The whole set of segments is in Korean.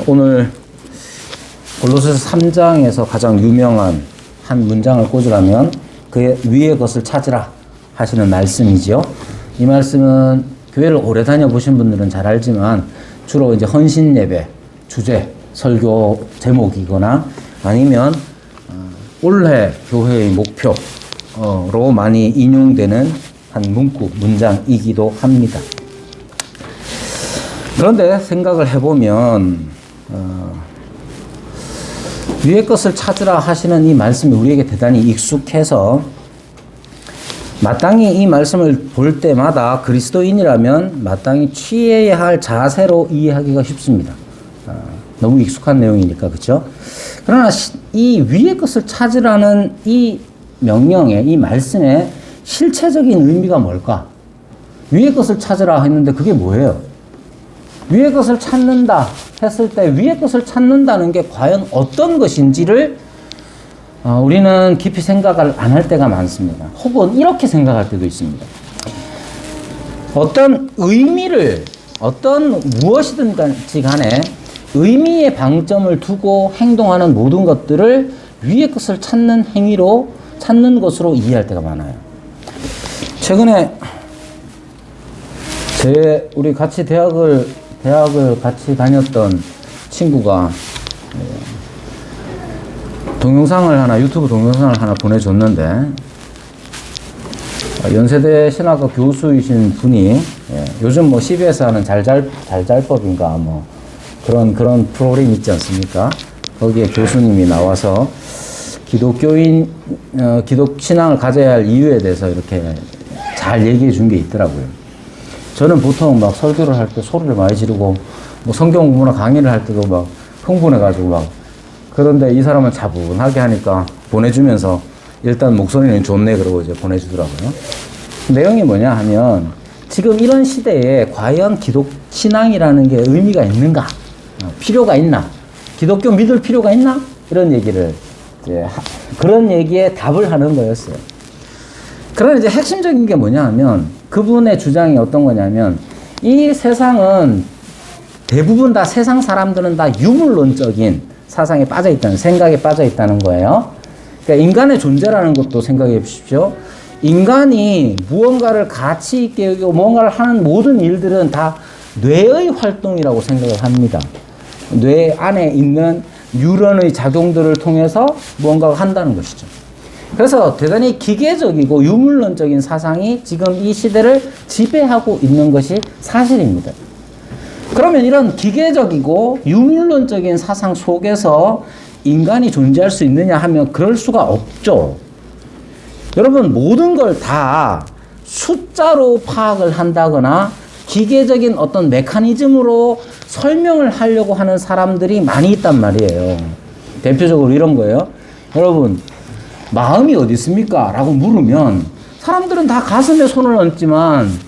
오늘 골로새서 3장에서 가장 유명한 한 문장을 꽂으라면 그 위의 것을 찾으라 하시는 말씀이지요. 이 말씀은 교회를 오래 다녀보신 분들은 잘 알지만 주로 이제 헌신 예배 주제 설교 제목이거나 아니면 올해 교회의 목표로 많이 인용되는 한 문구 문장이기도 합니다. 그런데 생각을 해보면 위의 것을 찾으라 하시는 이 말씀이 우리에게 대단히 익숙해서 마땅히 이 말씀을 볼 때마다 그리스도인이라면 마땅히 취해야 할 자세로 이해하기가 쉽습니다. 너무 익숙한 내용이니까, 그렇죠? 그러나 이 위의 것을 찾으라는 이 명령에, 이 말씀의 실체적인 의미가 뭘까? 위의 것을 찾으라 했는데 그게 뭐예요? 위의 것을 찾는다 했을 때 위의 것을 찾는다는 게 과연 어떤 것인지를 우리는 깊이 생각을 안 할 때가 많습니다. 혹은 이렇게 생각할 때도 있습니다. 어떤 의미를 어떤 무엇이든지 간에 의미의 방점을 두고 행동하는 모든 것들을 위의 것을 찾는 행위로 찾는 것으로 이해할 때가 많아요. 최근에 우리 같이 대학을 같이 다녔던 친구가 유튜브 동영상을 하나 보내줬는데, 연세대 신학과 교수이신 분이, 요즘 뭐 CBS 하는 잘잘법인가 그런 프로그램 있지 않습니까? 거기에 교수님이 나와서 기독 신앙을 가져야 할 이유에 대해서 이렇게 잘 얘기해 준 게 있더라고요. 저는 보통 막 설교를 할 때 소리를 많이 지르고, 뭐 성경 공부나 강의를 할 때도 막 흥분해가지고 그런데 이 사람은 차분하게 하니까 보내주면서 일단 목소리는 좋네 그러고 이제 보내주더라고요. 내용이 뭐냐 하면 지금 이런 시대에 과연 기독 신앙이라는 게 의미가 있는가? 필요가 있나? 기독교 믿을 필요가 있나? 이런 얘기를 그런 얘기에 답을 하는 거였어요. 그러나 이제 핵심적인 게 뭐냐 하면 그분의 주장이 어떤 거냐면 이 세상은 대부분 다 세상 사람들은 다 유물론적인 사상에 빠져 있다는 생각에 빠져 있다는 거예요. 그러니까 인간의 존재라는 것도 생각해 보십시오. 인간이 무언가를 가치 있게 여기고 무언가를 하는 모든 일들은 다 뇌의 활동이라고 생각을 합니다. 뇌 안에 있는 뉴런의 작용들을 통해서 무언가가 한다는 것이죠. 그래서 대단히 기계적이고 유물론적인 사상이 지금 이 시대를 지배하고 있는 것이 사실입니다. 그러면 이런 기계적이고 유물론적인 사상 속에서 인간이 존재할 수 있느냐 하면 그럴 수가 없죠. 여러분, 모든 걸 다 숫자로 파악을 한다거나 기계적인 어떤 메커니즘으로 설명을 하려고 하는 사람들이 많이 있단 말이에요. 대표적으로 이런 거예요. 여러분, 마음이 어디 있습니까? 라고 물으면 사람들은 다 가슴에 손을 얹지만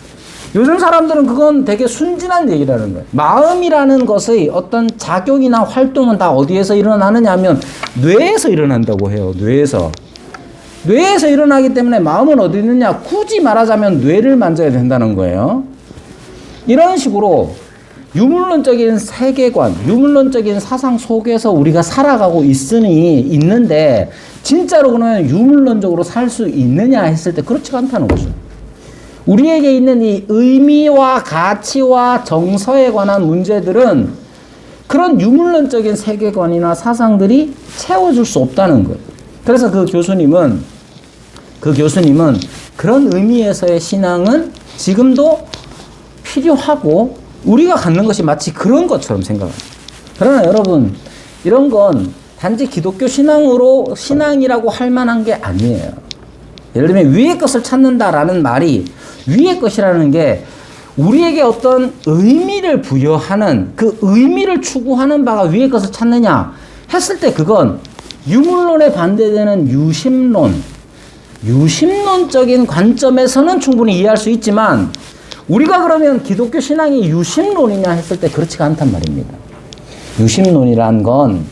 요즘 사람들은 그건 되게 순진한 얘기라는 거예요. 마음이라는 것의 어떤 작용이나 활동은 다 어디에서 일어나느냐 하면 뇌에서 일어난다고 해요. 뇌에서 일어나기 때문에 마음은 어디 있느냐? 굳이 말하자면 뇌를 만져야 된다는 거예요. 이런 식으로 유물론적인 세계관, 유물론적인 사상 속에서 우리가 살아가고 있는데 진짜로 그러면 유물론적으로 살 수 있느냐 했을 때 그렇지가 않다는 거죠. 우리에게 있는 이 의미와 가치와 정서에 관한 문제들은 그런 유물론적인 세계관이나 사상들이 채워줄 수 없다는 거예요. 그래서 그 교수님은 그런 의미에서의 신앙은 지금도 필요하고 우리가 갖는 것이 마치 그런 것처럼 생각합니다. 그러나 여러분, 이런 건 단지 기독교 신앙이라고 할 만한 게 아니에요. 예를 들면 위의 것을 찾는다라는 말이 위의 것이라는 게 우리에게 어떤 의미를 부여하는 그 의미를 추구하는 바가 위의 것을 찾느냐 했을 때 그건 유물론에 반대되는 유심론적인 관점에서는 충분히 이해할 수 있지만 우리가 그러면 기독교 신앙이 유심론이냐 했을 때 그렇지가 않단 말입니다. 유심론이란 건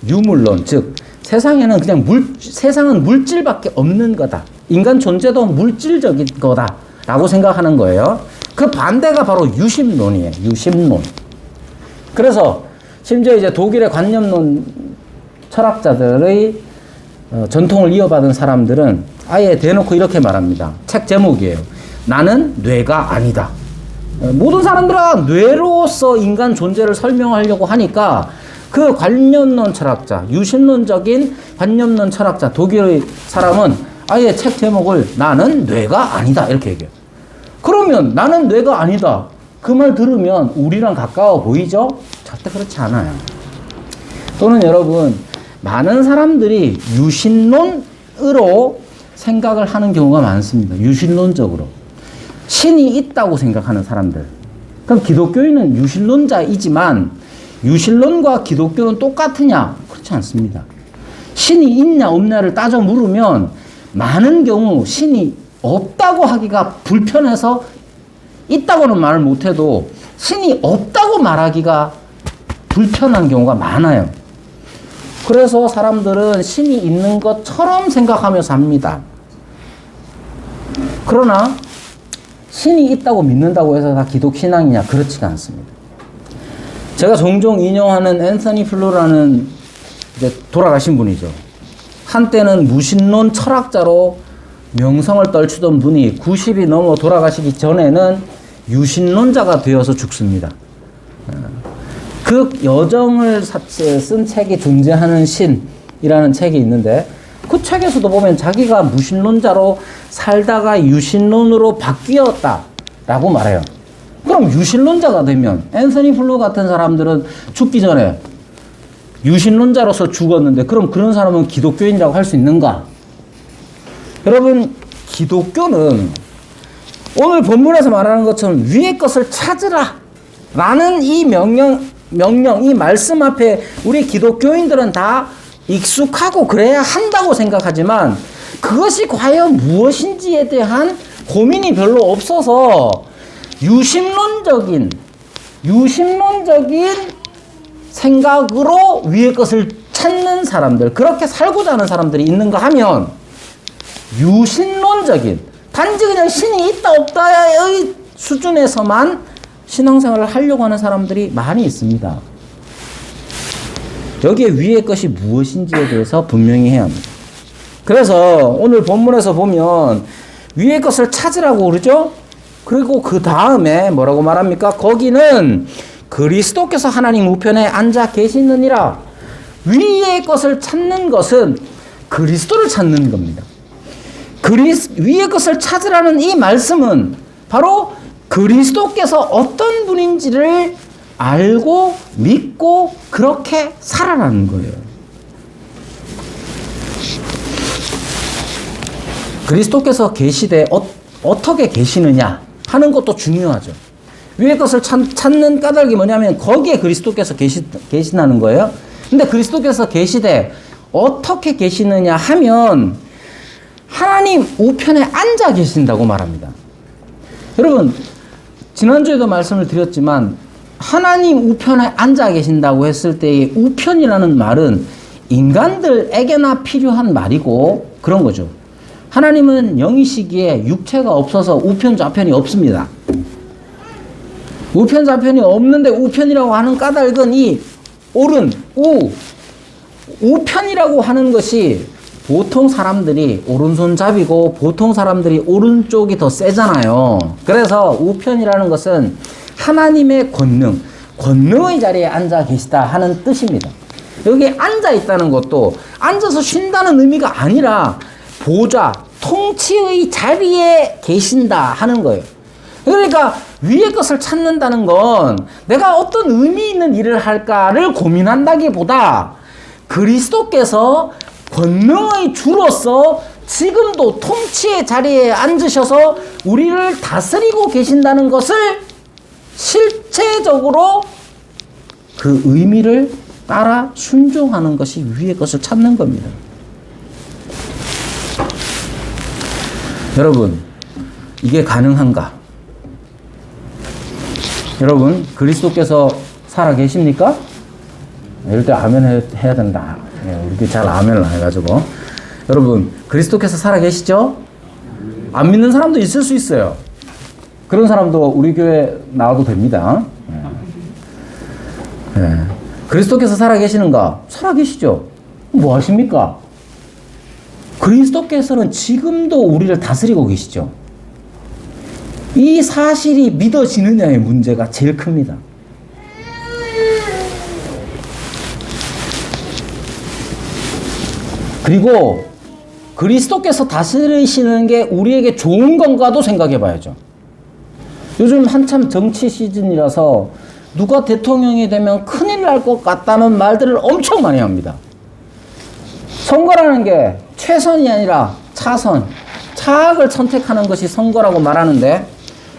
유물론, 즉 세상에는 그냥 세상은 물질밖에 없는 거다. 인간 존재도 물질적인 거다라고 생각하는 거예요. 그 반대가 바로 유심론이에요. 유심론. 그래서 심지어 이제 독일의 관념론 철학자들의 전통을 이어받은 사람들은 아예 대놓고 이렇게 말합니다. 책 제목이에요. 나는 뇌가 아니다. 모든 사람들은 뇌로서 인간 존재를 설명하려고 하니까 그 관념론 철학자, 유신론적인 관념론 철학자, 독일의 사람은 아예 책 제목을 나는 뇌가 아니다 이렇게 얘기해요. 그러면 나는 뇌가 아니다. 그 말 들으면 우리랑 가까워 보이죠? 절대 그렇지 않아요. 또는 여러분, 많은 사람들이 유신론으로 생각을 하는 경우가 많습니다. 유신론적으로. 신이 있다고 생각하는 사람들. 그럼 기독교인은 유신론자이지만 유신론과 기독교는 똑같으냐? 그렇지 않습니다. 신이 있냐 없냐를 따져 물으면 많은 경우 신이 없다고 하기가 불편해서 있다고는 말을 못해도 신이 없다고 말하기가 불편한 경우가 많아요. 그래서 사람들은 신이 있는 것처럼 생각하며 삽니다. 그러나 신이 있다고 믿는다고 해서 다 기독신앙이냐? 그렇지가 않습니다. 제가 종종 인용하는 앤서니 플루라는 이제 돌아가신 분이죠. 한때는 무신론 철학자로 명성을 떨치던 분이 90이 넘어 돌아가시기 전에는 유신론자가 되어서 죽습니다. 그 여정을 쓴 책이 존재하는 신이라는 책이 있는데 그 책에서도 보면 자기가 무신론자로 살다가 유신론으로 바뀌었다라고 말해요. 그럼 유신론자가 되면 앤서니 플루 같은 사람들은 죽기 전에 유신론자로서 죽었는데 그럼 그런 사람은 기독교인이라고 할 수 있는가? 여러분, 기독교는 오늘 본문에서 말하는 것처럼 위의 것을 찾으라 라는 이 명령, 이 말씀 앞에 우리 기독교인들은 다 익숙하고 그래야 한다고 생각하지만 그것이 과연 무엇인지에 대한 고민이 별로 없어서 유심론적인 생각으로 위의 것을 찾는 사람들, 그렇게 살고자 하는 사람들이 있는가 하면 유신론적인 단지 그냥 신이 있다 없다의 수준에서만 신앙생활을 하려고 하는 사람들이 많이 있습니다. 여기에 위의 것이 무엇인지에 대해서 분명히 해야 합니다. 그래서 오늘 본문에서 보면 위의 것을 찾으라고 그러죠? 그리고 그 다음에 뭐라고 말합니까? 거기는 그리스도께서 하나님 우편에 앉아 계시느니라. 위의 것을 찾는 것은 그리스도를 찾는 겁니다. 위의 것을 찾으라는 이 말씀은 바로 그리스도께서 어떤 분인지를 알고 믿고 그렇게 살아라는 거예요. 그리스도께서 계시되 어떻게 계시느냐 하는 것도 중요하죠. 위의 것을 찾는 까닭이 뭐냐면 거기에 그리스도께서 계시다는 거예요. 근데 그리스도께서 계시되 어떻게 계시느냐 하면 하나님 우편에 앉아 계신다고 말합니다. 여러분, 지난주에도 말씀을 드렸지만 하나님 우편에 앉아 계신다고 했을 때의 우편이라는 말은 인간들에게나 필요한 말이고 그런 거죠. 하나님은 영이시기에 육체가 없어서 우편 좌편이 없습니다. 우편 좌편이 없는데 우편이라고 하는 까닭은 이 우편이라고 하는 것이 보통 사람들이 오른손잡이고 보통 사람들이 오른쪽이 더 세잖아요. 그래서 우편이라는 것은 하나님의 권능의 자리에 앉아 계시다 하는 뜻입니다. 여기 앉아 있다는 것도 앉아서 쉰다는 의미가 아니라 보좌, 통치의 자리에 계신다 하는 거예요. 그러니까 위의 것을 찾는다는 건 내가 어떤 의미 있는 일을 할까를 고민한다기보다 그리스도께서 권능의 주로서 지금도 통치의 자리에 앉으셔서 우리를 다스리고 계신다는 것을 실체적으로 그 의미를 따라 순종하는 것이 위의 것을 찾는 겁니다. 여러분, 이게 가능한가? 여러분, 그리스도께서 살아 계십니까? 이럴 때 아멘 해야 된다. 우리도 잘 아멘을 안 해가지고. 여러분, 그리스도께서 살아 계시죠? 안 믿는 사람도 있을 수 있어요. 그런 사람도 우리 교회 나와도 됩니다. 그리스도께서 살아계시는가? 살아계시죠. 뭐 하십니까? 그리스도께서는 지금도 우리를 다스리고 계시죠. 이 사실이 믿어지느냐의 문제가 제일 큽니다. 그리고 그리스도께서 다스리시는 게 우리에게 좋은 건가도 생각해 봐야죠. 요즘 한참 정치 시즌이라서 누가 대통령이 되면 큰일 날 것 같다는 말들을 엄청 많이 합니다. 선거라는 게 최선이 아니라 차선, 차악을 선택하는 것이 선거라고 말하는데,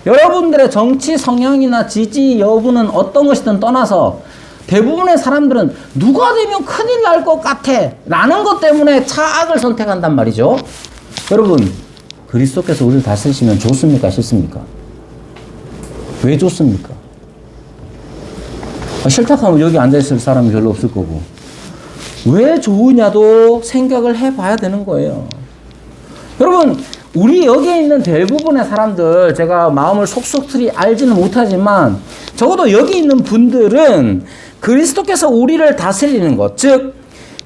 여러분들의 정치 성향이나 지지 여부는 어떤 것이든 떠나서 대부분의 사람들은 누가 되면 큰일 날 것 같아 라는 것 때문에 차악을 선택한단 말이죠. 여러분, 그리스도께서 우리를 다스리시면 좋습니까? 싫습니까? 왜 좋습니까? 싫다 하면 여기 앉아있을 사람이 별로 없을 거고, 왜 좋으냐도 생각을 해봐야 되는 거예요. 여러분, 우리 여기에 있는 대부분의 사람들, 제가 마음을 속속들이 알지는 못하지만 적어도 여기 있는 분들은 그리스도께서 우리를 다스리는 것, 즉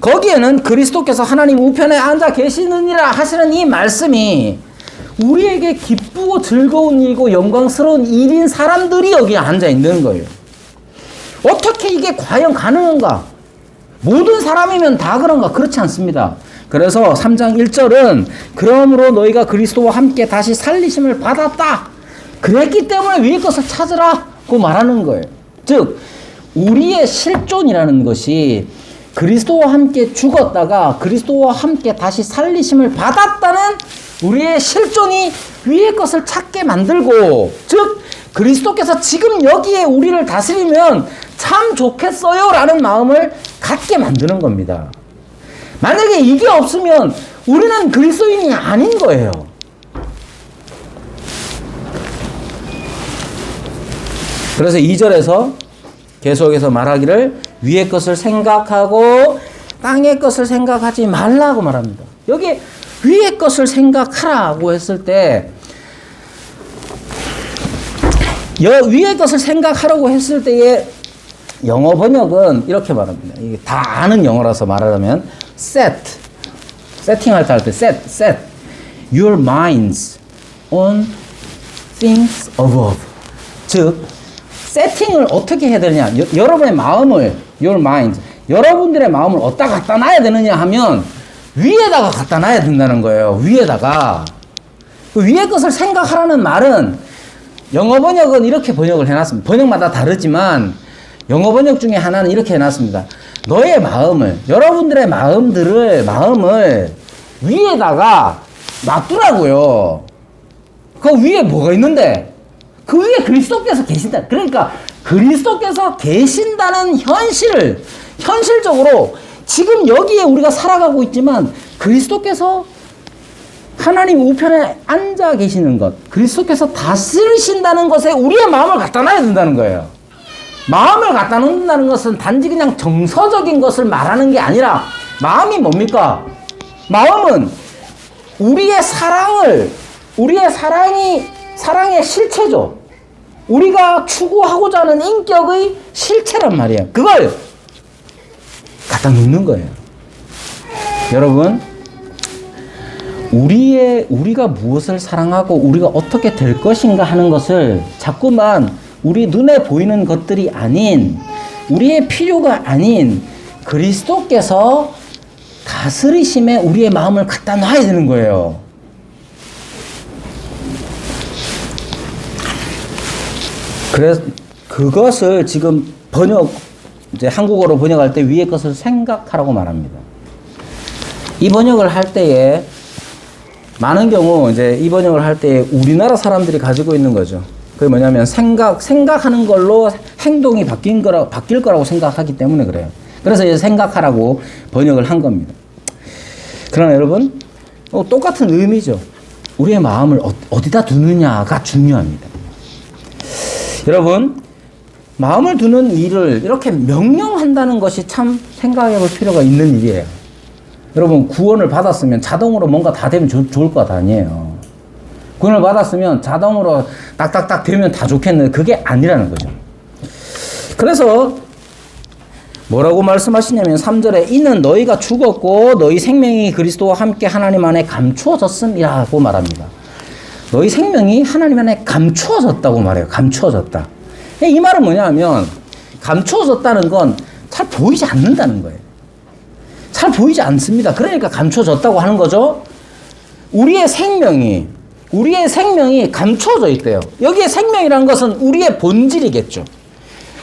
거기에는 그리스도께서 하나님 우편에 앉아 계시느니라 하시는 이 말씀이 우리에게 기쁘고 즐거운 일이고 영광스러운 일인 사람들이 여기에 앉아 있는 거예요. 어떻게 이게 과연 가능한가? 모든 사람이면 다 그런가? 그렇지 않습니다. 그래서 3장 1절은 그러므로 너희가 그리스도와 함께 다시 살리심을 받았다. 그랬기 때문에 위의 것을 찾으라고 말하는 거예요. 즉 우리의 실존이라는 것이 그리스도와 함께 죽었다가 그리스도와 함께 다시 살리심을 받았다는 우리의 실존이 위의 것을 찾게 만들고, 즉 그리스도께서 지금 여기에 우리를 다스리면 참 좋겠어요 라는 마음을 갖게 만드는 겁니다. 만약에 이게 없으면 우리는 그리스도인이 아닌 거예요. 그래서 2절에서 계속해서 말하기를 위의 것을 생각하고 땅의 것을 생각하지 말라고 말합니다. 여기 위의 것을 생각하라고 했을 때, 위의 것을 생각하라고 했을 때의 영어 번역은 이렇게 말합니다. 이게 다 아는 영어라서 말하자면 세팅할 때 set your minds on things above. 즉 세팅을 어떻게 해야 되느냐, 여러분의 마음을 your mind, 여러분들의 마음을 어디다 갖다 놔야 되느냐 하면 위에다가 갖다 놔야 된다는 거예요. 위에다가. 그 위의 것을 생각하라는 말은 영어 번역은 이렇게 번역을 해놨습니다. 번역마다 다르지만 영어 번역 중에 하나는 이렇게 해놨습니다. 너의 마음을, 여러분들의 마음을 위에다가 놔두라고요. 그 위에 뭐가 있는데? 그 위에 그리스도께서 계신다. 그러니까 그리스도께서 계신다는 현실을, 현실적으로 지금 여기에 우리가 살아가고 있지만 그리스도께서 하나님 우편에 앉아 계시는 것, 그리스도께서 다스리신다는 것에 우리의 마음을 갖다 놔야 된다는 거예요. 마음을 갖다 놓는다는 것은 단지 그냥 정서적인 것을 말하는 게 아니라, 마음이 뭡니까? 마음은 우리의 사랑의 실체죠. 우리가 추구하고자 하는 인격의 실체란 말이에요. 그걸 갖다 놓는 거예요. 여러분, 우리가 무엇을 사랑하고 우리가 어떻게 될 것인가 하는 것을 자꾸만 우리 눈에 보이는 것들이 아닌, 우리의 필요가 아닌 그리스도께서 다스리심에 우리의 마음을 갖다 놔야 되는 거예요. 그래서 그것을 지금 이제 한국어로 번역할 때 위의 것을 생각하라고 말합니다. 이 번역을 할 때에 많은 경우 이제 이 번역을 할 때 우리나라 사람들이 가지고 있는 거죠. 그게 뭐냐면 생각하는 걸로 행동이 바뀔 거라고 생각하기 때문에 그래요. 그래서 이제 생각하라고 번역을 한 겁니다. 그러나 여러분, 똑같은 의미죠. 우리의 마음을 어디다 두느냐가 중요합니다. 여러분, 마음을 두는 일을 이렇게 명령한다는 것이 참 생각해 볼 필요가 있는 일이에요. 여러분, 구원을 받았으면 자동으로 뭔가 다 되면 좋을 것 아니에요. 구원을 받았으면 자동으로 딱딱딱 되면 다 좋겠는데 그게 아니라는 거죠. 그래서 뭐라고 말씀하시냐면 3절에 이는 너희가 죽었고 너희 생명이 그리스도와 함께 하나님 안에 감추어졌음이라고 말합니다. 너희 생명이 하나님 안에 감추어졌다고 말해요. 감추어졌다. 이 말은 뭐냐 하면 감추어졌다는 건 잘 보이지 않는다는 거예요. 잘 보이지 않습니다. 그러니까 감추어졌다고 하는 거죠. 우리의 생명이 감추어져 있대요. 여기에 생명이라는 것은 우리의 본질이겠죠.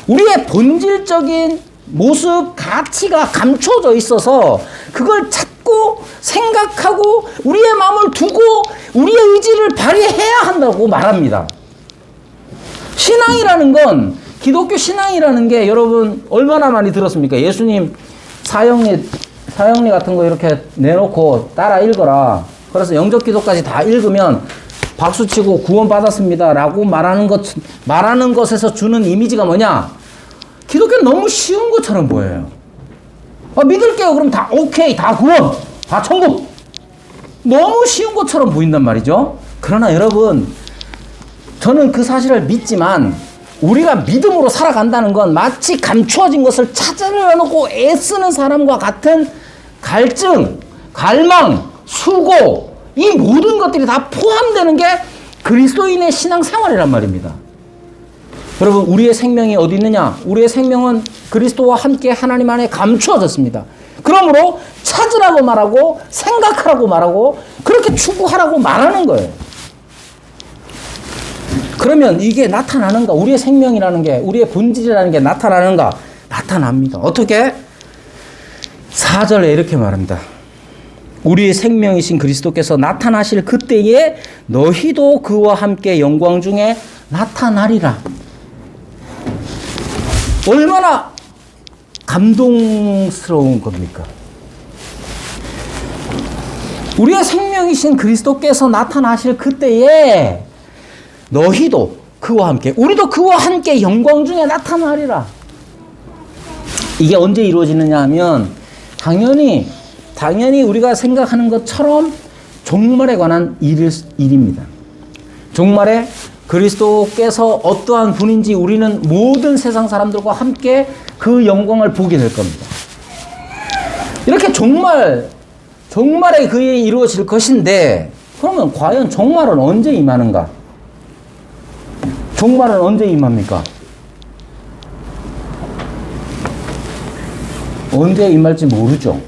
우리의 본질적인 모습, 가치가 감춰져 있어서 그걸 찾고 생각하고 우리의 마음을 두고 우리의 의지를 발휘해야 한다고 말합니다. 신앙이라는 건, 기독교 신앙이라는 게 여러분 얼마나 많이 들었습니까? 예수님 사형리 같은 거 이렇게 내놓고 따라 읽어라. 그래서 영적 기도까지 다 읽으면 박수치고 구원받았습니다 라고 말하는 것에서 주는 이미지가 뭐냐? 기독교는 너무 쉬운 것처럼 보여요. 믿을게요. 그럼 다 오케이, 다 구원, 다 천국. 너무 쉬운 것처럼 보인단 말이죠. 그러나 여러분, 저는 그 사실을 믿지만 우리가 믿음으로 살아간다는 건 마치 감추어진 것을 찾아내놓고 애쓰는 사람과 같은 갈증, 갈망, 수고, 이 모든 것들이 다 포함되는 게 그리스도인의 신앙생활이란 말입니다. 여러분, 우리의 생명이 어디 있느냐? 우리의 생명은 그리스도와 함께 하나님 안에 감추어졌습니다. 그러므로 찾으라고 말하고 생각하라고 말하고 그렇게 추구하라고 말하는 거예요. 그러면 이게 나타나는가? 우리의 생명이라는 게, 우리의 본질이라는 게 나타나는가? 나타납니다. 어떻게? 4절에 이렇게 말합니다. 우리의 생명이신 그리스도께서 나타나실 그때에 너희도 그와 함께 영광 중에 나타나리라. 얼마나 감동스러운 겁니까? 우리의 생명이신 그리스도께서 나타나실 그때에 너희도 그와 함께, 우리도 그와 함께 영광 중에 나타나리라. 이게 언제 이루어지느냐 하면 당연히 우리가 생각하는 것처럼 종말에 관한 일입니다. 종말에 그리스도께서 어떠한 분인지 우리는 모든 세상 사람들과 함께 그 영광을 보게 될 겁니다. 이렇게 종말에 그 일이 이루어질 것인데, 그러면 과연 종말은 언제 임하는가? 종말은 언제 임합니까? 언제 임할지 모르죠.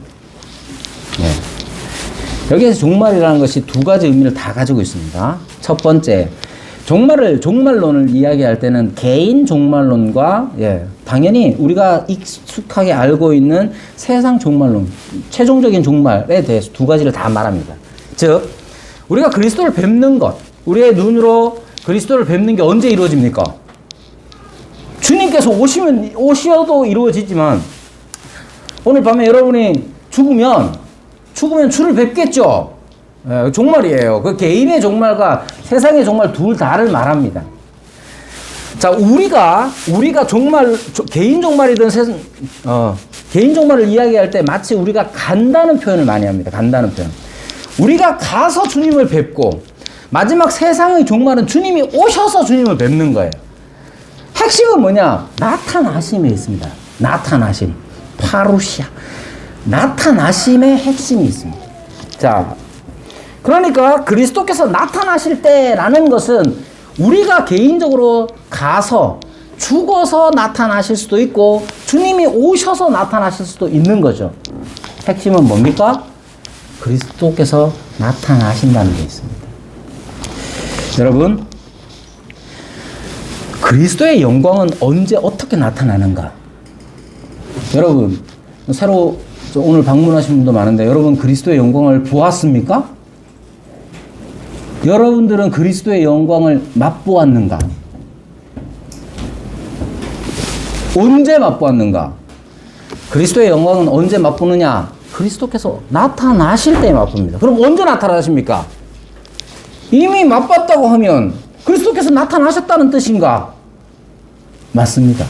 네. 여기에서 종말이라는 것이 두 가지 의미를 다 가지고 있습니다. 첫 번째, 종말론을 이야기할 때는 개인 종말론과, 당연히 우리가 익숙하게 알고 있는 세상 종말론, 최종적인 종말에 대해서 두 가지를 다 말합니다. 즉, 우리가 그리스도를 뵙는 것, 우리의 눈으로 그리스도를 뵙는 게 언제 이루어집니까? 주님께서 오셔도 이루어지지만, 오늘 밤에 여러분이 죽으면 주를 뵙겠죠? 종말이에요. 그 개인의 종말과 세상의 종말 둘 다를 말합니다. 자, 우리가 개인 종말이든 개인 종말을 이야기할 때 마치 우리가 간다는 표현을 많이 합니다. 간다는 표현. 우리가 가서 주님을 뵙고, 마지막 세상의 종말은 주님이 오셔서 주님을 뵙는 거예요. 핵심은 뭐냐? 나타나심에 있습니다. 나타나심. 파루시아. 나타나심의 핵심이 있습니다. 자, 그러니까 그리스도께서 나타나실 때라는 것은 우리가 개인적으로 가서 죽어서 나타나실 수도 있고 주님이 오셔서 나타나실 수도 있는 거죠. 핵심은 뭡니까? 그리스도께서 나타나신다는 게 있습니다. 여러분, 그리스도의 영광은 언제 어떻게 나타나는가? 여러분, 새로 오늘 방문하신 분도 많은데 여러분 그리스도의 영광을 보았습니까? 여러분들은 그리스도의 영광을 맛보았는가? 언제 맛보았는가? 그리스도의 영광은 언제 맛보느냐? 그리스도께서 나타나실 때 맛봅니다. 그럼 언제 나타나십니까? 이미 맛봤다고 하면 그리스도께서 나타나셨다는 뜻인가? 맞습니다.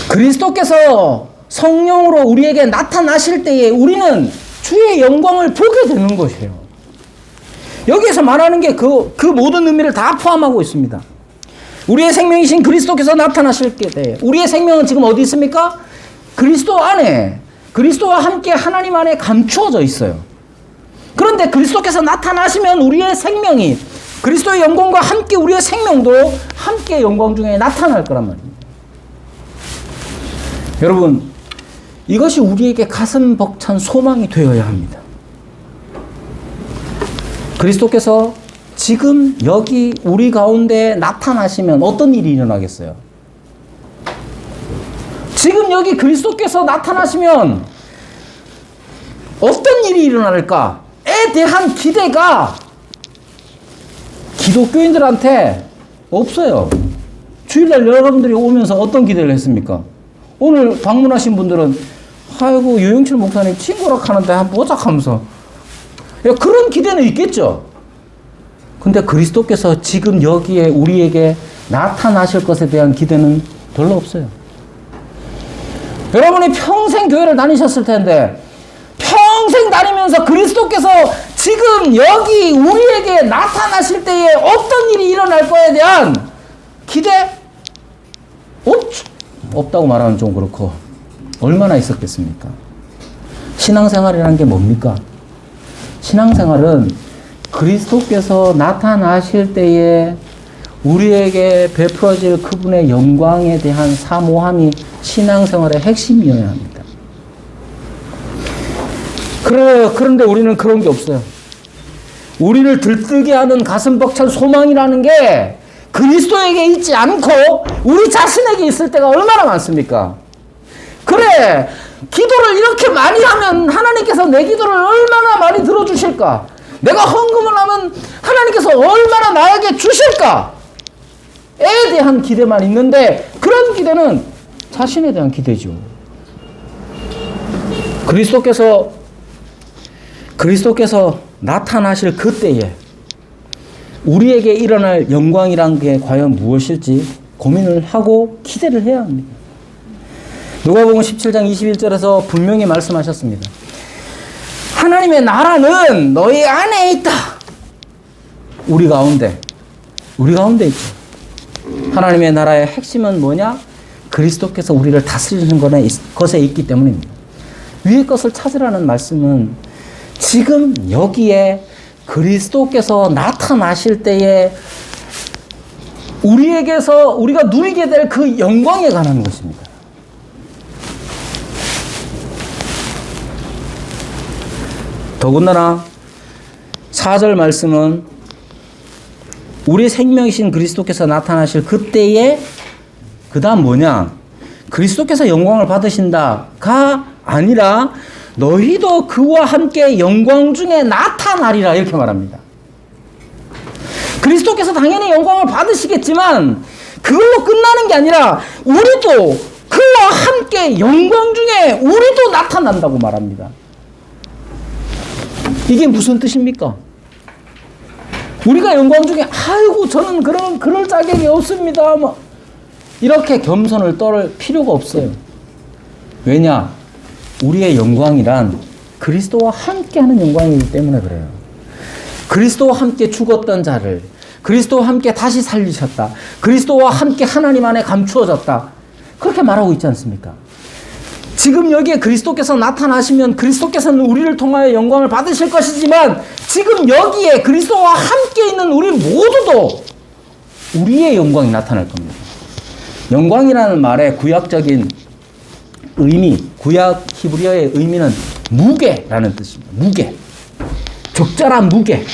그리스도께서 성령으로 우리에게 나타나실 때에 우리는 주의 영광을 보게 되는 것이에요. 여기에서 말하는 게 그 모든 의미를 다 포함하고 있습니다. 우리의 생명이신 그리스도께서 나타나실 때 우리의 생명은 지금 어디 있습니까? 그리스도 안에, 그리스도와 함께 하나님 안에 감추어져 있어요. 그런데 그리스도께서 나타나시면 우리의 생명이 그리스도의 영광과 함께 우리의 생명도 함께 영광 중에 나타날 거란 말입니다. 여러분, 이것이 우리에게 가슴 벅찬 소망이 되어야 합니다. 그리스도께서 지금 여기 우리 가운데 나타나시면 어떤 일이 일어나겠어요? 지금 여기 그리스도께서 나타나시면 어떤 일이 일어날까에 대한 기대가 기독교인들한테 없어요. 주일날 여러분들이 오면서 어떤 기대를 했습니까? 오늘 방문하신 분들은 아이고 유영철 목사님 친구라 하는데 한번 보자 하면서 그런 기대는 있겠죠. 근데 그리스도께서 지금 여기에 우리에게 나타나실 것에 대한 기대는 별로 없어요. 여러분이 평생 교회를 다니셨을 텐데 평생 다니면서 그리스도께서 지금 여기 우리에게 나타나실 때에 어떤 일이 일어날 거에 대한 기대? 없다고 말하면 좀 그렇고 얼마나 있었겠습니까? 신앙생활이라는 게 뭡니까? 신앙생활은 그리스도께서 나타나실 때에 우리에게 베풀어질 그분의 영광에 대한 사모함이 신앙생활의 핵심이어야 합니다. 그런데 우리는 그런 게 없어요. 우리를 들뜨게 하는 가슴 벅찬 소망이라는 게 그리스도에게 있지 않고 우리 자신에게 있을 때가 얼마나 많습니까? 그래, 기도를 이렇게 많이 하면 하나님께서 내 기도를 얼마나 많이 들어주실까? 내가 헌금을 하면 하나님께서 얼마나 나에게 주실까에 대한 기대만 있는데 그런 기대는 자신에 대한 기대죠. 그리스도께서 나타나실 그때에 우리에게 일어날 영광이란 게 과연 무엇일지 고민을 하고 기대를 해야 합니다. 누가복음 17장 21절에서 분명히 말씀하셨습니다. 하나님의 나라는 너희 안에 있다. 우리 가운데 있죠. 하나님의 나라의 핵심은 뭐냐? 그리스도께서 우리를 다스리는 것에 있기 때문입니다. 위의 것을 찾으라는 말씀은 지금 여기에 그리스도께서 나타나실 때에 우리가 누리게 될 그 영광에 관한 것입니다. 더군다나 4절 말씀은 우리 생명이신 그리스도께서 나타나실 그때에 그 다음 뭐냐? 그리스도께서 영광을 받으신다가 아니라 너희도 그와 함께 영광 중에 나타나리라 이렇게 말합니다. 그리스도께서 당연히 영광을 받으시겠지만 그걸로 끝나는 게 아니라 우리도 그와 함께 영광 중에 우리도 나타난다고 말합니다. 이게 무슨 뜻입니까? 우리가 영광 중에 아이고 저는 그럴 자격이 없습니다. 이렇게 겸손을 떨 필요가 없어요. 왜냐? 우리의 영광이란 그리스도와 함께하는 영광이기 때문에 그래요. 그리스도와 함께 죽었던 자를 그리스도와 함께 다시 살리셨다. 그리스도와 함께 하나님 안에 감추어졌다. 그렇게 말하고 있지 않습니까? 지금 여기에 그리스도께서 나타나시면 그리스도께서는 우리를 통하여 영광을 받으실 것이지만 지금 여기에 그리스도와 함께 있는 우리 모두도 우리의 영광이 나타날 겁니다. 영광이라는 말의 구약적인 의미, 구약 히브리어의 의미는 무게라는 뜻입니다. 무게. 적절한 무게.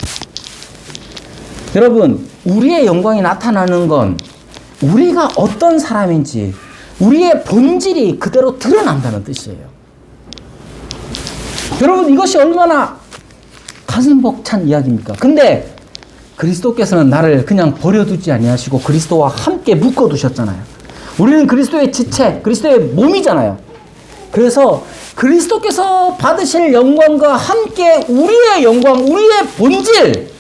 여러분, 우리의 영광이 나타나는 건 우리가 어떤 사람인지 우리의 본질이 그대로 드러난다는 뜻이에요. 여러분, 이것이 얼마나 가슴 벅찬 이야기입니까? 근데 그리스도께서는 나를 그냥 버려두지 아니하시고 그리스도와 함께 묶어두셨잖아요. 우리는 그리스도의 지체, 그리스도의 몸이잖아요. 그래서 그리스도께서 받으실 영광과 함께 우리의 영광, 우리의 본질,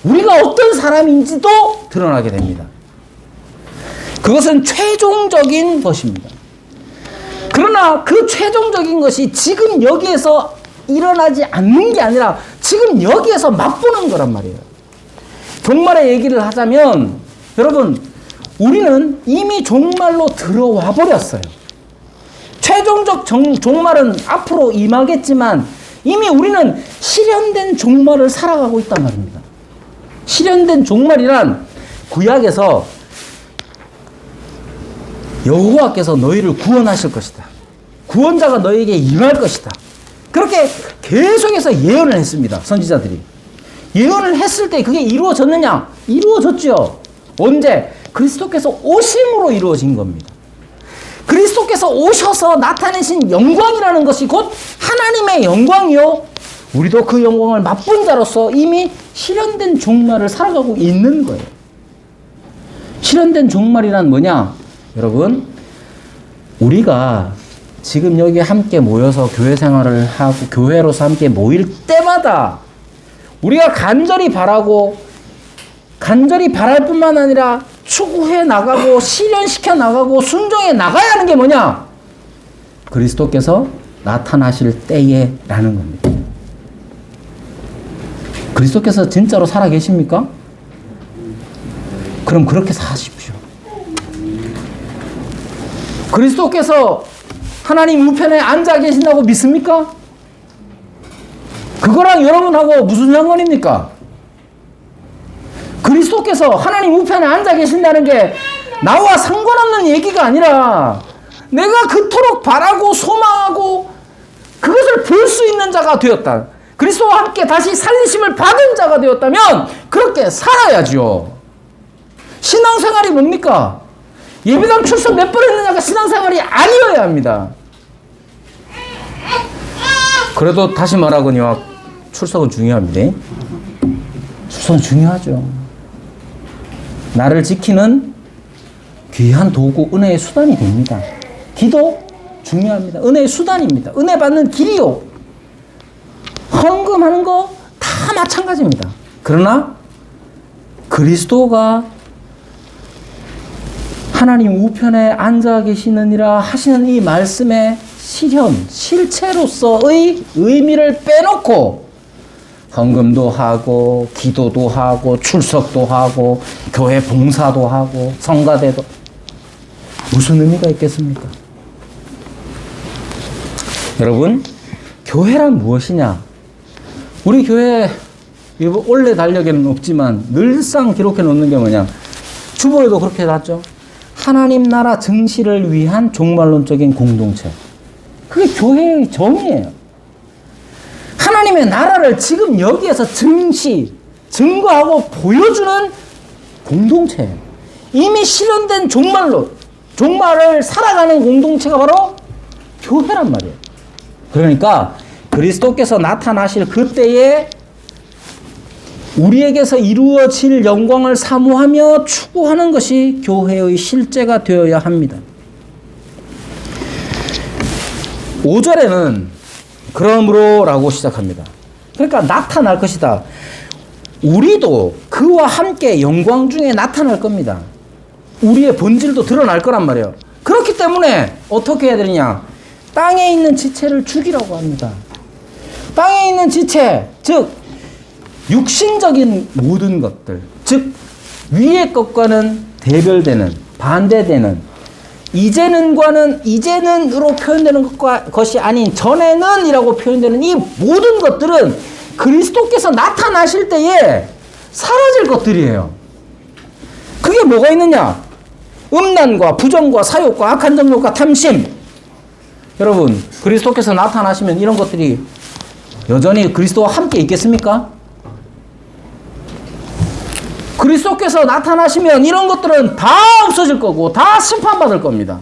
우리가 어떤 사람인지도 드러나게 됩니다. 그것은 최종적인 것입니다. 그러나 그 최종적인 것이 지금 여기에서 일어나지 않는 게 아니라 지금 여기에서 맛보는 거란 말이에요. 종말의 얘기를 하자면 여러분, 우리는 이미 종말로 들어와 버렸어요. 최종적 종말은 앞으로 임하겠지만 이미 우리는 실현된 종말을 살아가고 있단 말입니다. 실현된 종말이란 구약에서 여호와께서 너희를 구원하실 것이다. 구원자가 너희에게 임할 것이다. 그렇게 계속해서 예언을 했습니다. 선지자들이. 예언을 했을 때 그게 이루어졌느냐? 이루어졌죠. 언제? 그리스도께서 오심으로 이루어진 겁니다. 그리스도께서 오셔서 나타내신 영광이라는 것이 곧 하나님의 영광이요. 우리도 그 영광을 맛본 자로서 이미 실현된 종말을 살아가고 있는 거예요. 실현된 종말이란 뭐냐? 여러분, 우리가 지금 여기 함께 모여서 교회 생활을 하고 교회로서 함께 모일 때마다 우리가 간절히 바라고 간절히 바랄 뿐만 아니라 추구해 나가고 실현시켜 나가고 순종해 나가야 하는 게 뭐냐? 그리스도께서 나타나실 때에라는 겁니다. 그리스도께서 진짜로 살아 계십니까? 그럼 그렇게 사십시오. 그리스도께서 하나님 우편에 앉아 계신다고 믿습니까? 그거랑 여러분하고 무슨 상관입니까? 그리스도께서 하나님 우편에 앉아 계신다는 게 나와 상관없는 얘기가 아니라 내가 그토록 바라고 소망하고 그것을 볼 수 있는 자가 되었다. 그리스도와 함께 다시 살리심을 받은 자가 되었다면 그렇게 살아야죠. 신앙생활이 뭡니까? 예배당 출석 몇 번 했느냐가 신앙생활이 아니어야 합니다. 그래도 다시 말하거니와 출석은 중요합니다. 출석은 중요하죠. 나를 지키는 귀한 도구, 은혜의 수단이 됩니다. 기도 중요합니다. 은혜의 수단입니다. 은혜 받는 길이요. 헌금하는 거 다 마찬가지입니다. 그러나 그리스도가 하나님 우편에 앉아 계시느니라 하시는 이 말씀의 실체로서의 의미를 빼놓고 헌금도 하고 기도도 하고 출석도 하고 교회 봉사도 하고 성가대도 무슨 의미가 있겠습니까? 여러분, 교회란 무엇이냐? 우리 교회 원래 달력에는 없지만 늘상 기록해 놓는 게 뭐냐? 주보에도 그렇게 놨죠. 하나님 나라 증시를 위한 종말론적인 공동체. 그게 교회의 정의예요. 하나님의 나라를 지금 여기에서 증거하고 보여주는 공동체예요. 이미 실현된 종말을 살아가는 공동체가 바로 교회란 말이에요. 그러니까 그리스도께서 나타나실 그때에 우리에게서 이루어질 영광을 사모하며 추구하는 것이 교회의 실제가 되어야 합니다. 5절에는 그러므로 라고 시작합니다. 그러니까 나타날 것이다. 우리도 그와 함께 영광 중에 나타날 겁니다. 우리의 본질도 드러날 거란 말이에요. 그렇기 때문에 어떻게 해야 되느냐? 땅에 있는 지체를 죽이라고 합니다. 땅에 있는 지체, 즉 육신적인 모든 것들, 즉 위의 것과는 대별되는, 반대되는, 이제는으로 표현되는 것이 아닌 전에는 이라고 표현되는 이 모든 것들은 그리스도께서 나타나실 때에 사라질 것들이에요. 그게 뭐가 있느냐? 음란과 부정과 사욕과 악한 정욕과 탐심. 여러분, 그리스도께서 나타나시면 이런 것들이 여전히 그리스도와 함께 있겠습니까? 그리스도께서 나타나시면 이런 것들은 다 없어질 거고 다 심판받을 겁니다.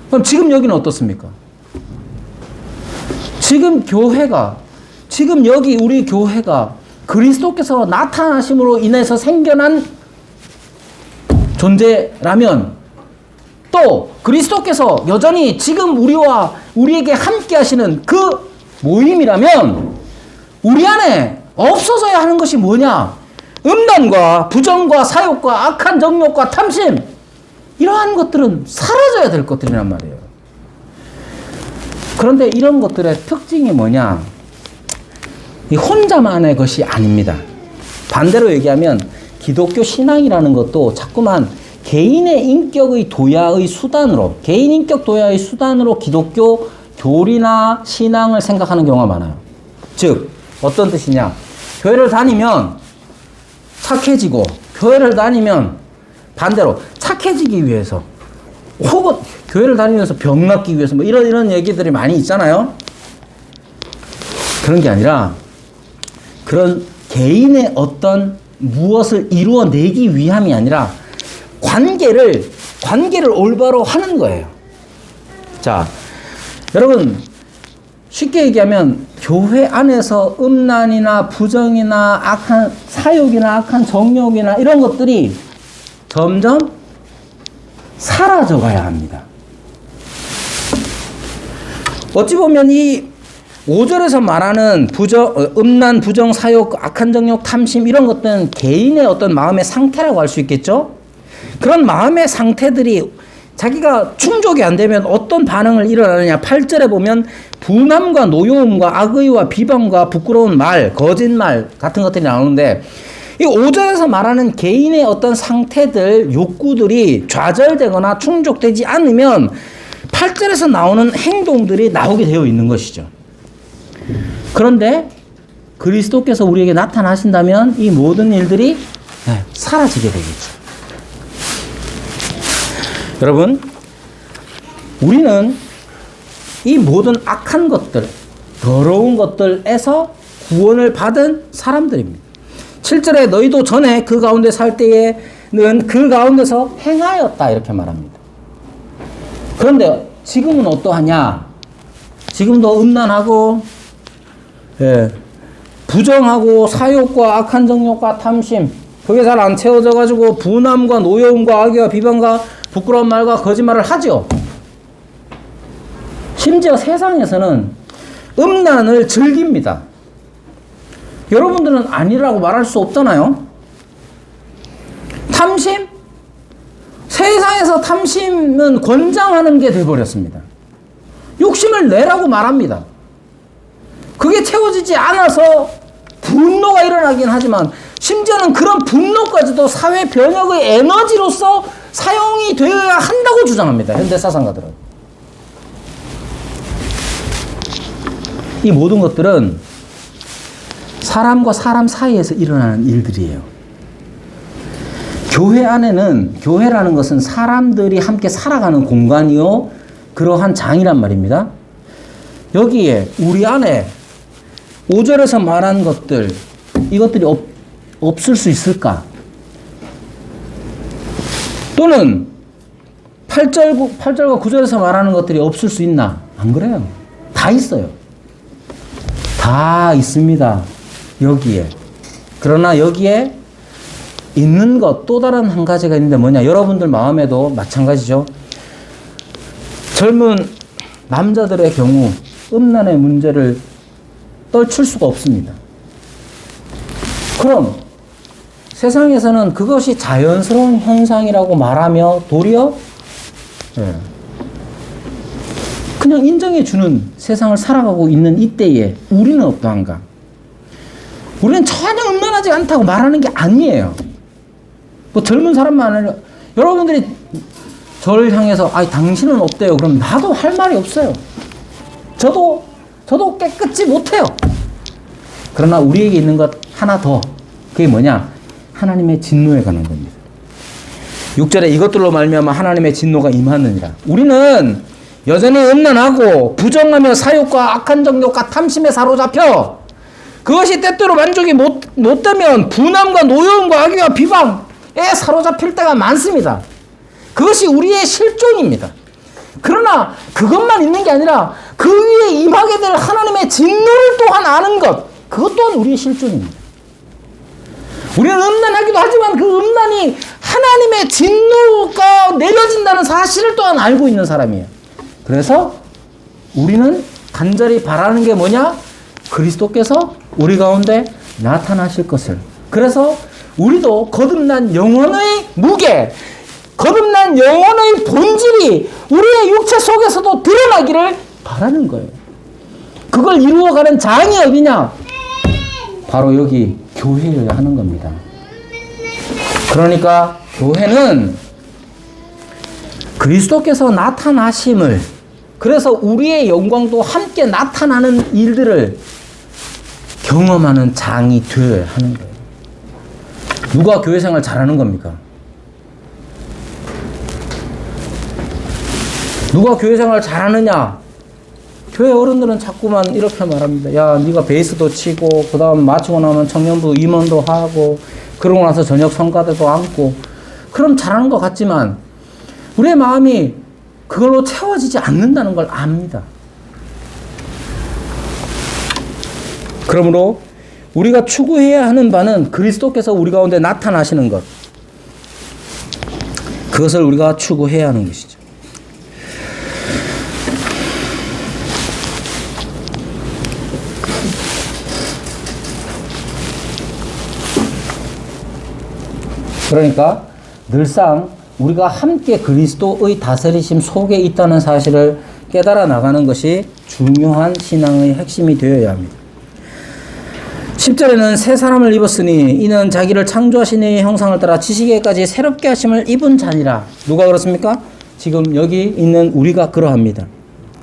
그럼 지금 여기는 어떻습니까? 지금 여기 우리 교회가 그리스도께서 나타나심으로 인해서 생겨난 존재라면 또 그리스도께서 여전히 지금 우리에게 함께 하시는 그 모임이라면 우리 안에 없어져야 하는 것이 뭐냐? 음란과 부정과 사욕과 악한 정욕과 탐심, 이러한 것들은 사라져야 될 것들이란 말이에요. 그런데 이런 것들의 특징이 뭐냐? 이 혼자만의 것이 아닙니다. 반대로 얘기하면 기독교 신앙이라는 것도 자꾸만 개인의 인격의 도야의 수단으로, 개인 인격 도야의 수단으로 기독교 교리나 신앙을 생각하는 경우가 많아요. 즉, 어떤 뜻이냐? 교회를 다니면 착해지고, 교회를 다니면 반대로 착해지기 위해서, 혹은 교회를 다니면서 병 낫기 위해서, 뭐 이런 얘기들이 많이 있잖아요. 그런 게 아니라, 그런 개인의 어떤 무엇을 이루어내기 위함이 아니라, 관계를 올바로 하는 거예요. 자, 여러분, 쉽게 얘기하면 교회 안에서 음란이나 부정이나 악한 사욕이나 악한 정욕이나 이런 것들이 점점 사라져 가야 합니다. 어찌 보면 이 5절에서 말하는 음란, 부정, 사욕, 악한 정욕, 탐심 이런 것들은 개인의 어떤 마음의 상태라고 할 수 있겠죠? 그런 마음의 상태들이 자기가 충족이 안 되면 어떤 반응을 일어나느냐. 8절에 보면 분함과 노여움과 악의와 비방과 부끄러운 말, 거짓말 같은 것들이 나오는데, 이 5절에서 말하는 개인의 어떤 상태들, 욕구들이 좌절되거나 충족되지 않으면 8절에서 나오는 행동들이 나오게 되어 있는 것이죠. 그런데 그리스도께서 우리에게 나타나신다면 이 모든 일들이 사라지게 되겠죠. 여러분, 우리는 이 모든 악한 것들, 더러운 것들에서 구원을 받은 사람들입니다. 7절에 너희도 전에 그 가운데 살 때에는 그 가운데서 행하였다 이렇게 말합니다. 그런데 지금은 어떠하냐? 지금도 음란하고 부정하고 사욕과 악한 정욕과 탐심, 그게 잘 안 채워져 가지고 분함과 노여움과 악의와 비방과 부끄러운 말과 거짓말을 하죠. 심지어 세상에서는 음란을 즐깁니다. 여러분들은 아니라고 말할 수 없잖아요. 탐심? 세상에서 탐심은 권장하는 게 돼버렸습니다. 욕심을 내라고 말합니다. 그게 채워지지 않아서 분노가 일어나긴 하지만, 심지어는 그런 분노까지도 사회 변혁의 에너지로서 사용이 되어야 한다고 주장합니다. 현대 사상가들은. 이 모든 것들은 사람과 사람 사이에서 일어나는 일들이에요. 교회 안에는, 교회라는 것은 사람들이 함께 살아가는 공간이요, 그러한 장이란 말입니다. 여기에 우리 안에 5절에서 말한 것들, 이것들이 없을 수 있을까? 또는 8절과 9절에서 말하는 것들이 없을 수 있나? 안 그래요. 다 있어요. 다 있습니다. 여기에. 그러나 여기에 있는 것, 또 다른 한 가지가 있는데 뭐냐? 여러분들 마음에도 마찬가지죠. 젊은 남자들의 경우 음란의 문제를 떨칠 수가 없습니다. 그럼 세상에서는 그것이 자연스러운 현상이라고 말하며 도리어 그냥 인정해주는 세상을 살아가고 있는 이때에 우리는 어떠한가? 우리는 전혀 음란하지 않다고 말하는 게 아니에요. 뭐 젊은 사람만 아니라 여러분들이 저를 향해서 당신은 어때요? 그럼 나도 할 말이 없어요. 저도 깨끗이 못해요. 그러나 우리에게 있는 것 하나 더, 그게 뭐냐? 하나님의 진노에 관한 겁니다. 6절에 이것들로 말미암아 하나님의 진노가 임하느니라. 우리는 여전히 음란하고 부정하며 사욕과 악한 정욕과 탐심에 사로잡혀 그것이 때때로 만족이 못 되면 분함과 노여움과 악의와 비방에 사로잡힐 때가 많습니다. 그것이 우리의 실존입니다. 그러나 그것만 있는 게 아니라 그 위에 임하게 될 하나님의 진노를 또한 아는 것, 그것 또한 우리의 실존입니다. 우리는 음란하기도 하지만 그 음란이 하나님의 진노가 내려진다는 사실을 또한 알고 있는 사람이에요. 그래서 우리는 간절히 바라는 게 뭐냐? 그리스도께서 우리 가운데 나타나실 것을. 그래서 우리도 거듭난 영혼의 무게, 거듭난 영혼의 본질이 우리의 육체 속에서도 드러나기를 바라는 거예요. 그걸 이루어가는 장이 어디냐? 바로 여기 교회여야 하는 겁니다. 그러니까 교회는 그리스도께서 나타나심을, 그래서 우리의 영광도 함께 나타나는 일들을 경험하는 장이 되어야 하는 거예요. 누가 교회 생활 잘하는 겁니까? 누가 교회 생활 잘하느냐? 교회 어른들은 자꾸만 이렇게 말합니다. 야, 네가 베이스도 치고, 그 다음 마치고 나면 청년부 임원도 하고, 그러고 나서 저녁 성가대도 앉고, 그럼 잘하는 것 같지만 우리의 마음이 그걸로 채워지지 않는다는 걸 압니다. 그러므로 우리가 추구해야 하는 바는 그리스도께서 우리 가운데 나타나시는 것, 그것을 우리가 추구해야 하는 것이죠. 그러니까 늘상 우리가 함께 그리스도의 다스리심 속에 있다는 사실을 깨달아 나가는 것이 중요한 신앙의 핵심이 되어야 합니다. 10절에는 새 사람을 입었으니 이는 자기를 창조하신 이의 형상을 따라 지식에까지 새롭게 하심을 입은 자니라. 누가 그렇습니까? 지금 여기 있는 우리가 그러합니다.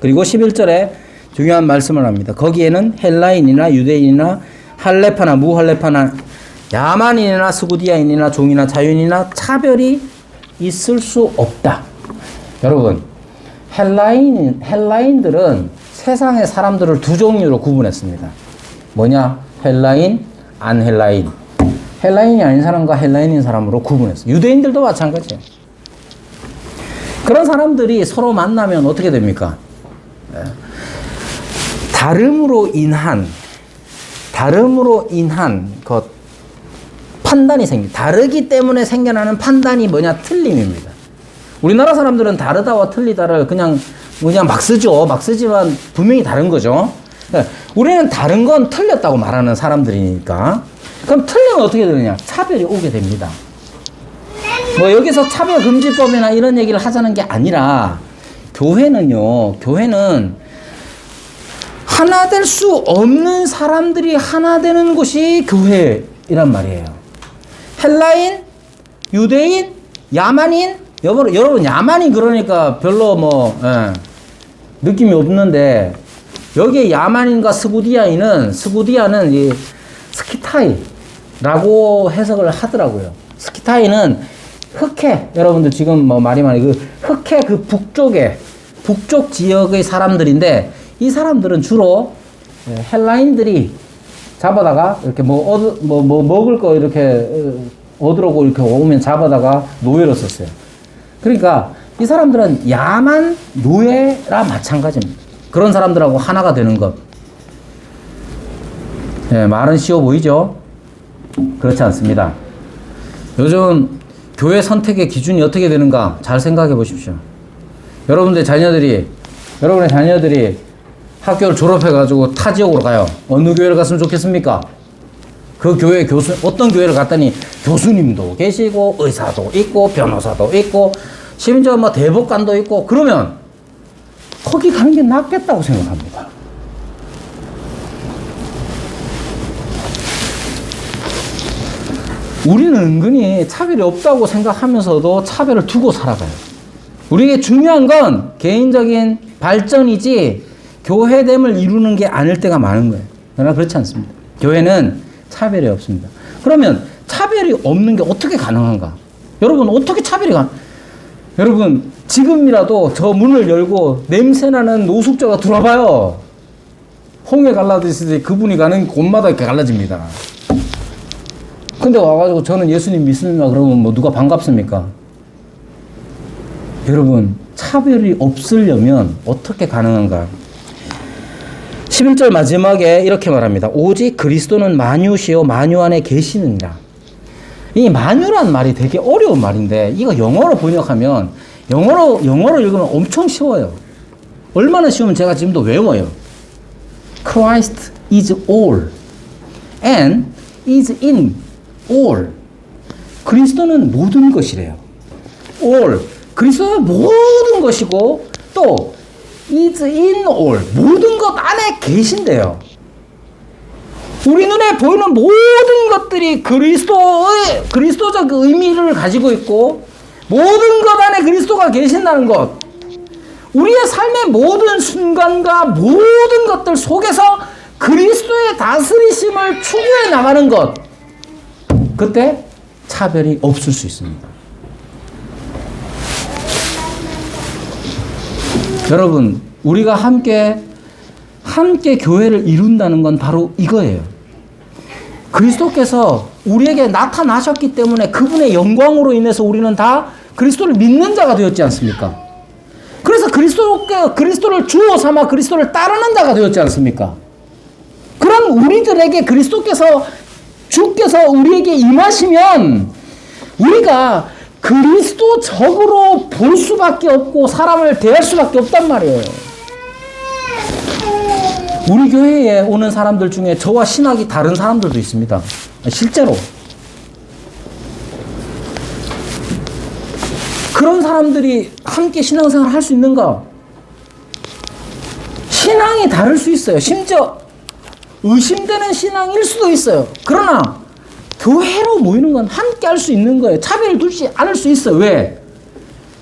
그리고 11절에 중요한 말씀을 합니다. 거기에는 헬라인이나 유대인이나 할레파나 무할레파나 야만인이나 스구디아인이나 종이나 자유인이나 차별이 있을 수 없다. 여러분, 헬라인들은 세상의 사람들을 두 종류로 구분했습니다. 뭐냐? 헬라인, 안 헬라인. 헬라인이 아닌 사람과 헬라인인 사람으로 구분했어요. 유대인들도 마찬가지예요. 그런 사람들이 서로 만나면 어떻게 됩니까? 다름으로 인한 것, 판단이 생깁니다. 다르기 때문에 생겨나는 판단이 뭐냐? 틀림입니다. 우리나라 사람들은 다르다와 틀리다를 그냥 막 쓰죠. 막 쓰지만 분명히 다른 거죠. 우리는 다른 건 틀렸다고 말하는 사람들이니까. 그럼 틀리면 어떻게 되느냐? 차별이 오게 됩니다. 뭐 여기서 차별금지법이나 이런 얘기를 하자는 게 아니라, 교회는 하나 될 수 없는 사람들이 하나 되는 곳이 교회이란 말이에요. 헬라인, 유대인, 야만인. 여러분 야만인 그러니까 별로 느낌이 없는데, 여기에 야만인과 스구디아는 이 스키타이라고 해석을 하더라고요. 스키타이는 흑해, 여러분들 지금 말이 많이 흑해 북쪽 지역의 사람들인데, 이 사람들은 주로 헬라인들이 잡아다가 이렇게 먹을 거 이렇게 얻으려고 이렇게 오면 잡아다가 노예로 썼어요. 그러니까 이 사람들은 야만 노예라 마찬가지입니다. 그런 사람들하고 하나가 되는 것. 말은 쉬워 보이죠? 그렇지 않습니다. 요즘 교회 선택의 기준이 어떻게 되는가 잘 생각해 보십시오. 여러분의 자녀들이 학교를 졸업해가지고 타 지역으로 가요. 어느 교회를 갔으면 좋겠습니까? 그 교회 어떤 교회를 갔더니 교수님도 계시고, 의사도 있고, 변호사도 있고, 심지어 대법관도 있고, 그러면 거기 가는 게 낫겠다고 생각합니다. 우리는 은근히 차별이 없다고 생각하면서도 차별을 두고 살아가요. 우리에게 중요한 건 개인적인 발전이지 교회됨을 이루는 게 아닐 때가 많은 거예요. 그러나 그렇지 않습니다. 교회는 차별이 없습니다. 그러면 차별이 없는 게 어떻게 가능한가? 여러분, 어떻게 차별이 여러분, 지금이라도 저 문을 열고 냄새나는 노숙자가 들어와봐요. 홍해 갈라지듯이 그분이 가는 곳마다 이렇게 갈라집니다. 근데 와가지고 저는 예수님 믿습니다 그러면 누가 반갑습니까? 여러분, 차별이 없으려면 어떻게 가능한가? 11절 마지막에 이렇게 말합니다. 오직 그리스도는 만유시요 만유 안에 계시느니라. 이 만유란 말이 되게 어려운 말인데, 이거 영어로 번역하면, 영어로 읽으면 엄청 쉬워요. 얼마나 쉬우면 제가 지금도 외워요. Christ is all and is in all. 그리스도는 모든 것이래요. all. 그리스도는 모든 것이고, 또 is in all. 모든 것 안에 계신대요. 우리 눈에 보이는 모든 것들이 그리스도적 의미를 가지고 있고, 모든 것 안에 그리스도가 계신다는 것. 우리의 삶의 모든 순간과 모든 것들 속에서 그리스도의 다스리심을 추구해 나가는 것. 그때 차별이 없을 수 있습니다. 여러분, 우리가 함께 교회를 이룬다는 건 바로 이거예요. 그리스도께서 우리에게 나타나셨기 때문에 그분의 영광으로 인해서 우리는 다 그리스도를 믿는 자가 되었지 않습니까? 그래서 그리스도를 주어 삼아 그리스도를 따르는 자가 되었지 않습니까? 그런 우리들에게 주께서 우리에게 임하시면 우리가 그리스도적으로 볼 수밖에 없고 사람을 대할 수밖에 없단 말이에요. 우리 교회에 오는 사람들 중에 저와 신학이 다른 사람들도 있습니다. 실제로. 그런 사람들이 함께 신앙생활을 할 수 있는가? 신앙이 다를 수 있어요. 심지어 의심되는 신앙일 수도 있어요. 그러나 교회로 모이는 건 함께 할 수 있는 거예요. 차별을 두지 않을 수 있어요. 왜?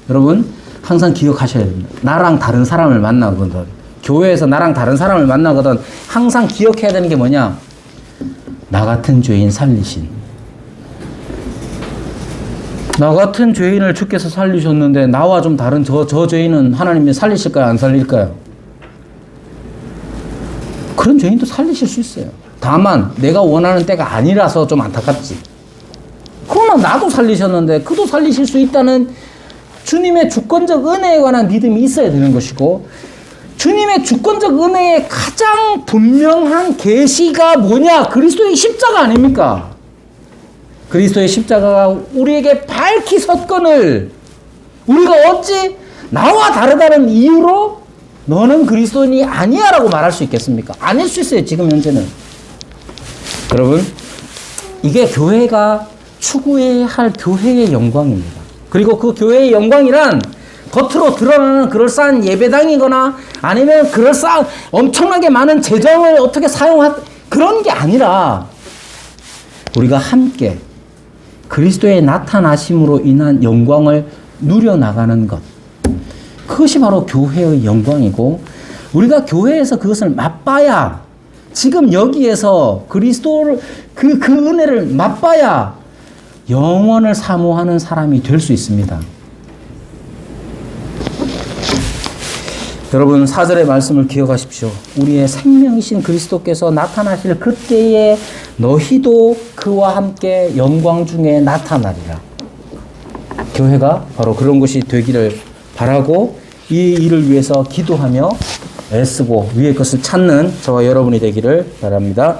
여러분, 항상 기억하셔야 됩니다. 나랑 다른 사람을 만나거든, 교회에서 나랑 다른 사람을 만나거든, 항상 기억해야 되는 게 뭐냐? 나 같은 죄인 살리신. 나 같은 죄인을 주께서 살리셨는데 나와 좀 다른 저 죄인은 하나님이 살리실까요? 안 살릴까요? 그런 죄인도 살리실 수 있어요. 다만 내가 원하는 때가 아니라서 좀 안타깝지. 그러나 나도 살리셨는데 그도 살리실 수 있다는 주님의 주권적 은혜에 관한 믿음이 있어야 되는 것이고, 주님의 주권적 은혜의 가장 분명한 계시가 뭐냐? 그리스도의 십자가 아닙니까? 그리스도의 십자가가 우리에게 밝히 섰건을 우리가 어찌 나와 다르다는 이유로 너는 그리스도인이 아니야 라고 말할 수 있겠습니까? 아닐 수 있어요. 지금 현재는. 여러분, 이게 교회가 추구해야 할 교회의 영광입니다. 그리고 그 교회의 영광이란 겉으로 드러나는 그럴싸한 예배당이거나 아니면 그럴싸한 엄청나게 많은 재정을 어떻게 그런 게 아니라 우리가 함께 그리스도의 나타나심으로 인한 영광을 누려나가는 것. 그것이 바로 교회의 영광이고, 우리가 교회에서 그것을 맛봐야, 지금 여기에서 그리스도를 그 은혜를 맛봐야 영원을 사모하는 사람이 될 수 있습니다. 여러분, 4절의 말씀을 기억하십시오. 우리의 생명이신 그리스도께서 나타나실 그때에 너희도 그와 함께 영광 중에 나타나리라. 교회가 바로 그런 것이 되기를 바라고 이 일을 위해서 기도하며 애쓰고 위의 것을 찾는 저와 여러분이 되기를 바랍니다.